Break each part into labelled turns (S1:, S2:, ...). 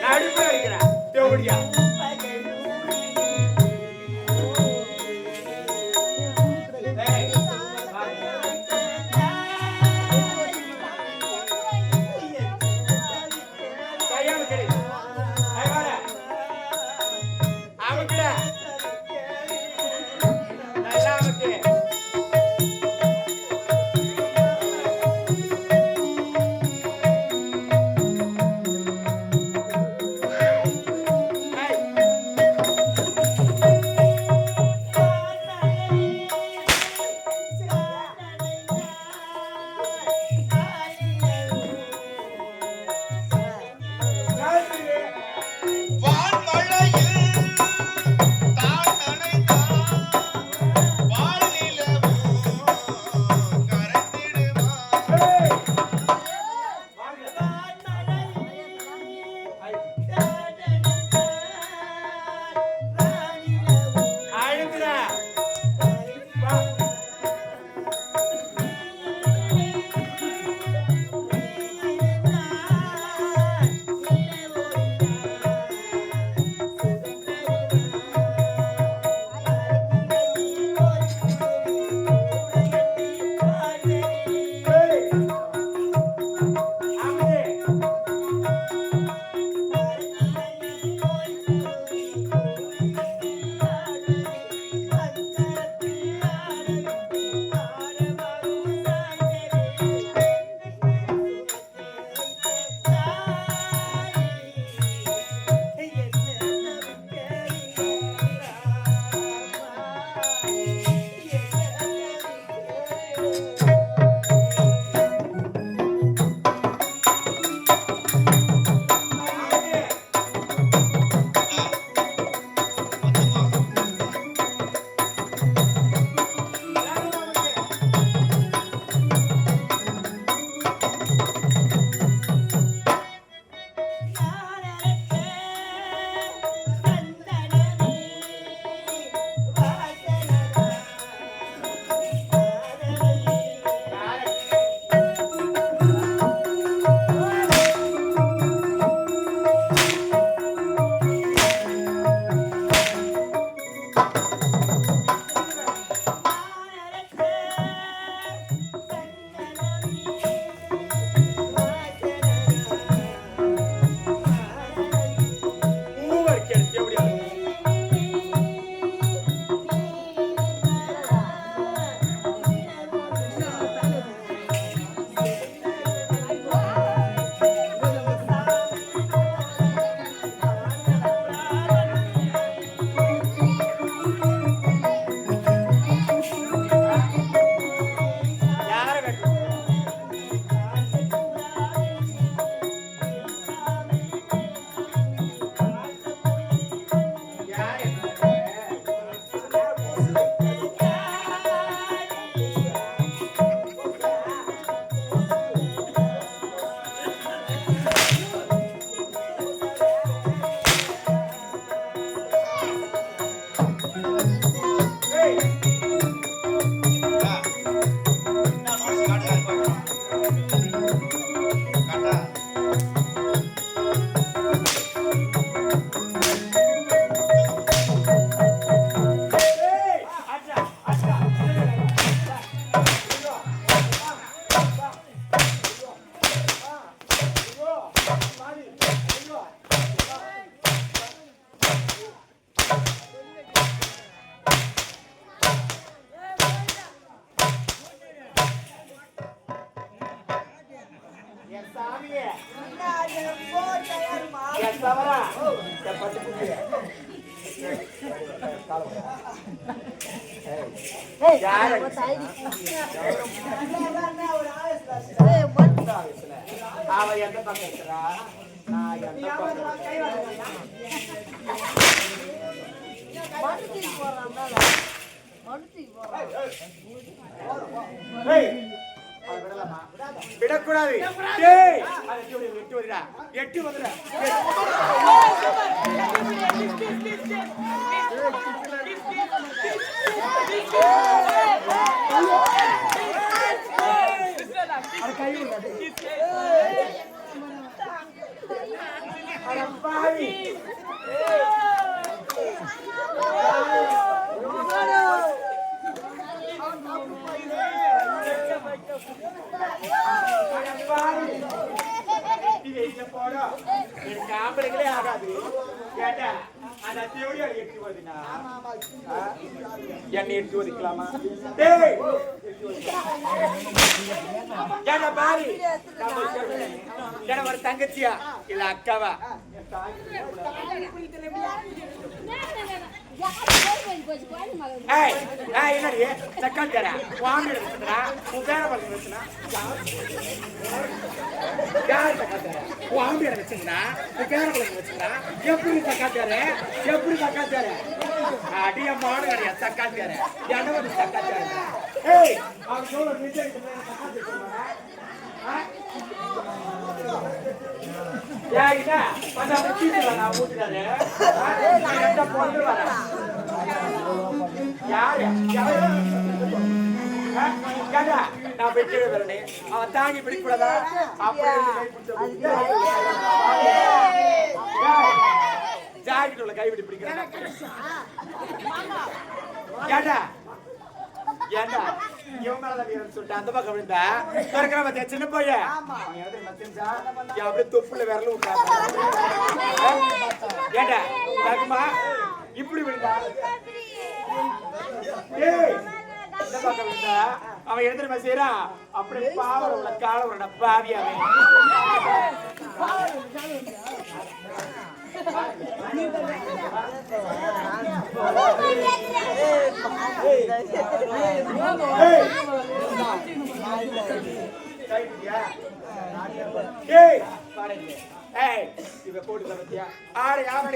S1: நடுப்புல இருக்கிறேன் தேவடியா விடக்கூடாது. எட்டு வந்துடா இல்ல போடா எனக்கு ஆம்பளைங்களே ஆகாது கேட்டா அந்த தேவடி அடி எட்டி வருதுனா என்ன எட்டி ஒதுக்கலாமா டேய் கேட்டா பாரு கேட்டா ஒரு தங்கச்சியா இல்ல அக்காவா என்னடி சக்காந்தரா வாங்கி எடுத்துறா உன் பேர பண்ணி வச்சுனா யார் சக்காந்தரா வாங்கி எடுத்துறா உன் பேர பண்ணி வச்சுனா எப்படி சக்காந்தரா அடிய மாடுகடியா சக்காந்தரா என்ன வந்து சக்காந்தரா ஏய் அவன் சொல்ற நிஜம் சக்காந்தரா யாயினா பண்ட முக்கியல நான் ஊத்துறானே அந்த பொண்ணு வரா யார் கண்டா நான் வெட்டி வரனே அவன் தாங்கி பிடிக்க கூடாதா அப்படியே கை பிடிச்சு ஜாக்கெட்ல கை பிடிக்கிறான் கண்டா ஏண்டா இவன் மேலதான் வீரன் சொல்லிட்டு அந்த பக்கம் விழுந்தா இருக்கிற பத்தியா சின்ன பையன் அப்படியே தொப்புல விரல விட்டாங்க ஏண்டா தகுமா இப்படி விழுந்தா இந்த பக்கம் விழுந்தா அவன் எழுதுற செய்யறான் அப்படியே பாவம் உள்ள கால ஒரு பாவியாவே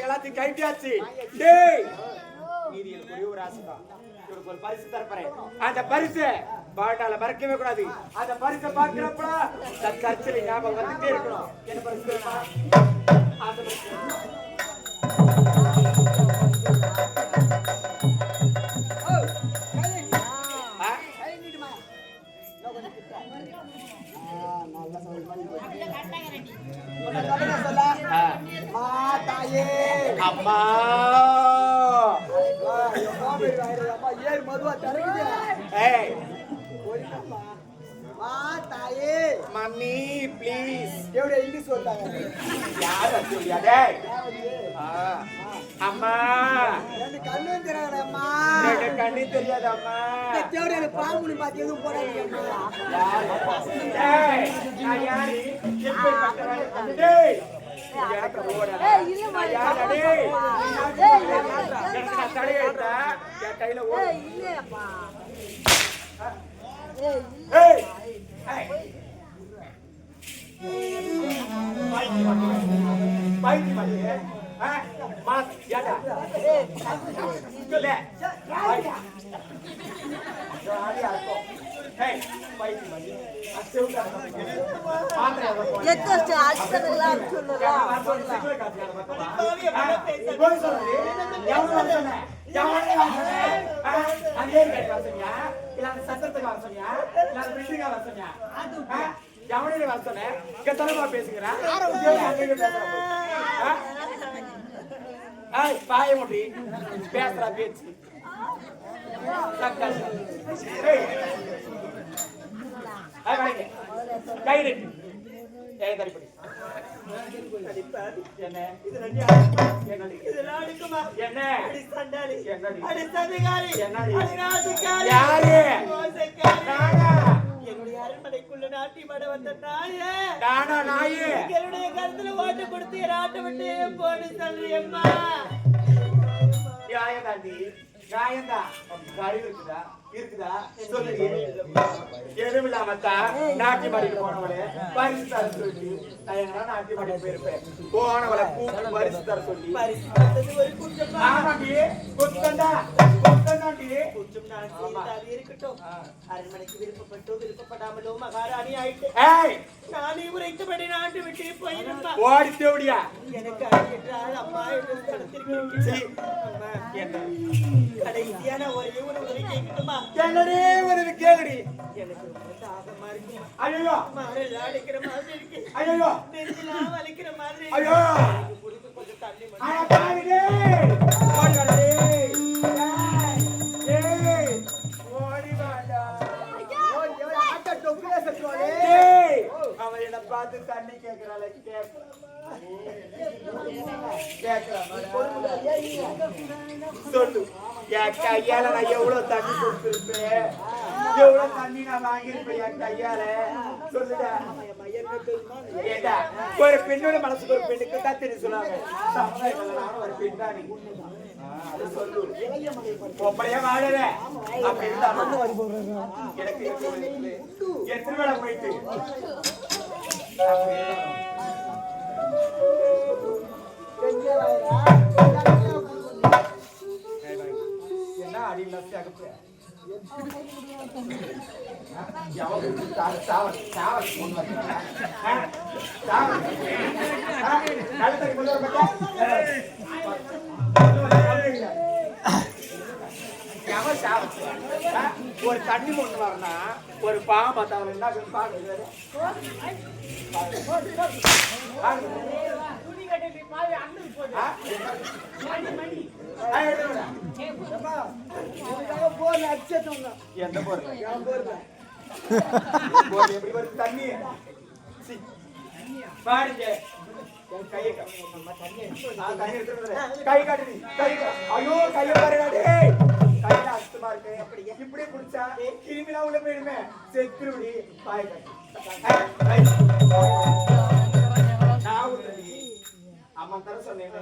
S1: எல்லாத்தையும் கைட்டியாச்சு ஒரு ஆசைதான் ஒரு பரிசு தரப்பறேன் அந்த பரிசு பாட்டால மறக்கவே கூடாது அந்த பரிசை பார்க்கிறப்ப கற்சிலை ஞாபகம் வந்துட்டே இருக்கணும் என்ன பரிசு அந்த அம்மா ஏர் மதுவா தரகுது ஏய் மா தாயே மம்மி ப்ளீஸ் எவ்வளவு இங்கிலீஷ் சொல்றாங்க யார் சொல்லியா டேய் அம்மா எனக்கு கண்ணு தெரியாது அம்மா எனக்கு கண்ணு தெரியாது அம்மா தேவடி எனக்கு பாம்புனி பாத்து எதுவும் போடாதீங்க அம்மா டேய் நான் யாரு எப்படி பண்றானே டேய் எனக்கு ஓடா ஏய் யார் டேய் எனக்கு தடைய எடுத்தா என் கையில ஓடு ஏய் இல்லப்பா ஏய் ஏய் பாய்ச்சி பாய்ச்சி மாஸ் யாடா இல்ல ஜாடி ஆகோ ஹே பாய்ச்சி பாய்ச்சி அச்சேவுடா மாத்திரை எத்தோ ஆல்சரெல்லாம் சொல்லலாம் போய் சொல்லு எவ்வளவு சொன்ன அங்கே வாசனியா இல்ல அந்த சத்திரத்துக்கு வாசனியா இல்ல அந்த பில்டிங்கா வாசனியா எவனே வாசனை கத்தலமா பேசுகிறா பாய முடி பேசுறா பேச்சு கை தரிப்படி என்னுடைய அரண்மனைக்குள்ள நாட்டி மட வந்த நாயே நானா நாயே என்னுடைய கருத்துல ஓட்டு கொடுத்து ராட்ட விட்டு போன்னு சொல்றியம்மா நியாயதாண்டி நியாயந்தா கழிவு இருக்குதா சொல்லுங்க எதுவும் இல்லாமத்தா நாட்டி மாடிக்கு போனவளே பரிசு தர சொல்லி நான் நாட்டி மாடிக்கு போயிருப்பேன் போனவளை கூப்பிட்டு பரிசு தர சொல்லி ஆமாண்டி குத்தண்டாண்டி இருக்கட்டும் அரண்மனைக்கு விருப்பப்படாமலோ மகாராணி ஆயிட்டு நானே உரைத்தபடி நாட்டு விட்டு போயிருப்பா ஓடி தேவடியா எனக்கு என்றால் அம்மா என்று கடத்திருக்கிறேன் கடைசியான ஒரே ஒரு உதவி கேட்கட்டுமா என்னடே உதவி கேளுடி எனக்கு ரொம்ப தாகமா இருக்கு ஐயோ மாரெல்லாம் அடிக்கிற மாதிரி இருக்கு ஐயோ நெஞ்செல்லாம் வலிக்கிற மாதிரி ஐயோ குடிக்க கொஞ்சம் தண்ணி மட்டும் பாருடே ஓடிடே ஏய் ஓடி வாடா ஓடி ஆட்ட டொக்குல சத்துவாளே அவன் என்ன பார்த்து தண்ணி கேட்கிறாள் சொல்லு என் கையால நான் எவ்வளவு தண்ணி கொடுத்திருப்பேன், எவ்வளவு தண்ணி நான் வாங்கியிருப்பேன் என் கையால சொல்லுடா. ஏண்டா ஒரு பெண்ணோட மனசுக்கு ஒரு பெண்ணுக்கு தான் தெரியும் சொல்லுவாங்க. சமுதாயம் ஒரு பெண் தான் சொல்லு பொம்பளையா வாழற அப்படி எனக்கு எத்தனை வேலை போயிட்டு என்ன அடியில் ஒரு தண்ணி கொண்டு வரனா ஒரு பாவம் பார்த்தாங்க என்ன பாக்குறது எந்த போர் எப்படி வருது தண்ணி பாருங்க கை காட்டு ஐயோ கைய பாருடா கையில அசுத்தமா இருக்கு இப்படியே குடிச்சா கிருமிலாம் உள்ள போயிடுமே செத்துருடி பாய் நான் அம்மா தர சொன்னேன்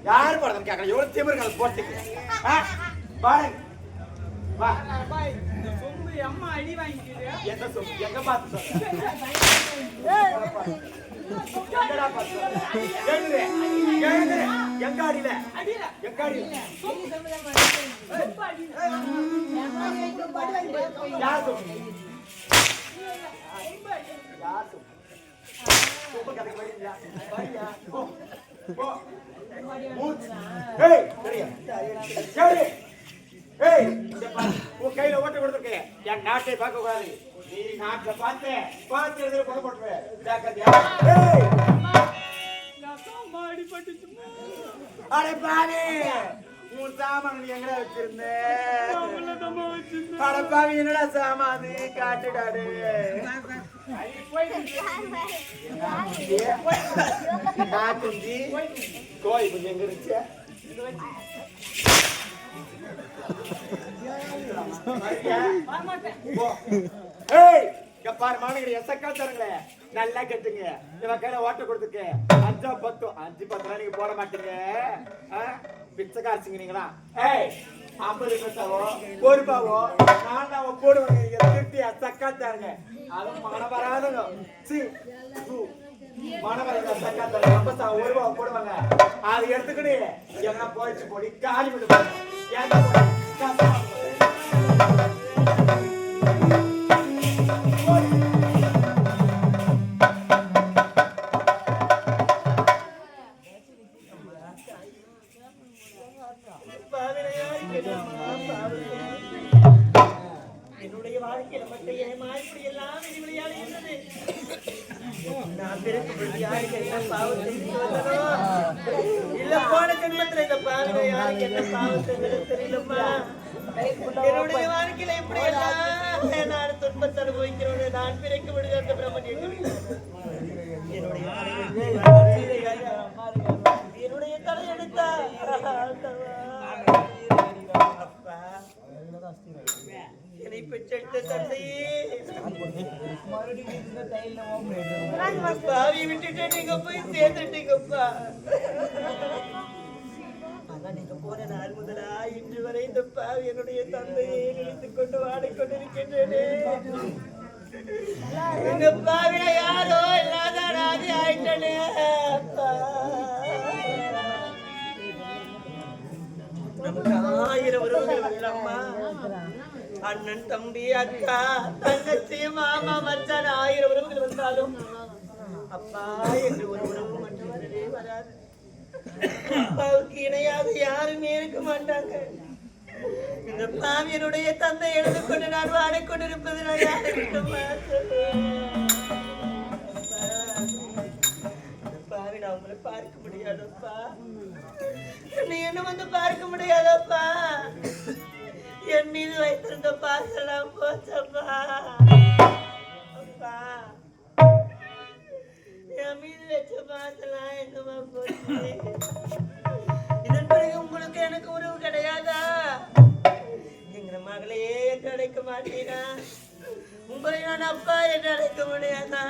S1: யாரு படம் கேட்கல எவ்வளவு திமிர்கள் போட்டுக்கு அம்மா அடி வாங்கிக்கிது எங்க சொல்லு எங்க பார்த்து எங்க அடியில எங்க அடியில யார் சொல்லு யார் சொல்லு கையில ஓட்ட கொடுத்துருக்க என் நாட்டை பார்க்க கூடாது. நீ நாட்டை பார்த்து கொண்டு போட்டுருவேன். அடே பாவி உன் சாமான் எங்கடா வச்சிருந்தேன்? அடப்பாவி என்னடா சாமான் காட்டுடாடு. குஞ்சி கோய் குஞ்சு எங்க இருந்துச்சு? நல்லா கேட்டுங்க இவன் கையில ஓட்ட கொடுத்துக்க 5-10 நீங்க போட மாட்டீங்க. பிச்சைக்காரச்சிங்க நீங்களா 50 பைசாவோ ஒரு ரூபாவோ நானாவோ போடுவாங்க. திருட்டி சக்காத்தாருங்க அது மன வராதுங்க. மனவரங்க சக்காத்தாரு 50 ஒரு ரூபாவை போடுவாங்க. அது எடுத்துக்கிட்டு எங்கன்னா போயிடுச்சு போடி காலி விடுவாங்க. என்னுடைய வாழ்க்கையில மட்டும் ஏமா இப்படி எல்லாம் விளையாடி இருந்தது. நான் பிறகு யாருக்கு என்ன பாவம் தெரிஞ்சு வந்தனோ இல்ல போன ஜென்மத்துல இந்த பாவில யாருக்கு என்ன பாவம் தெரிஞ்சது தெரியலம்மா. என்னுடைய வாழ்க்கையில இப்படி எல்லாம் நான் துன்பத்தை அனுபவிக்கிறோம். நான் பிறக்க விடுது அந்த பிரம்மன் என்னுடைய தலையெடுத்தா என்னை பெற்றெடுத்த தந்தையே பாவி விட்டுட்டு நீங்க போய் சேர்ந்துட்டீங்கப்பா. ஆனா நீங்க போன நாள் முதலா இன்று வரை இந்த பாவி என்னுடைய தந்தையை நினைத்துக் கொண்டு வாடிக்கொண்டிருக்கின்றேனே.
S2: இந்த பாவில யாரோ இல்லாத ராஜி ஆயிட்டனே நமக்கு 1000 உறவுகள் வரலம்மா. அண்ணன், தம்பி, அக்கா, தங்கச்சி, மாமா, மச்சான் 1000 உறவுகள் வந்தாலும் அப்பா என்று ஒரு உறவு மட்டும் வரவே வராது. அப்பாவுக்கு இணையாக யாருமே இருக்க மாட்டாங்க. இந்த பாவியனுடைய தந்தை எழுந்து கொண்டு நான் வாடிக்கொண்டிருப்பது நான் யாருக்கிட்டமா பாவி நான் உங்களை பார்க்க முடியாதப்பா. என்னை என்ன வந்து பார்க்க முடியாதப்பா. என் மீது வைத்திருந்த பாசெல்லாம் போச்சப்பா. அப்பா என் மீது வச்ச பாசெல்லாம் என்னமா போச்சு. இதன் பிறகு உங்களுக்கு எனக்கு உறவு கிடையாதா? எங்கிற மகளையே என்று அழைக்க மாட்டீரா? உங்களை நான் அப்பா என்று அழைக்க முடியாதா?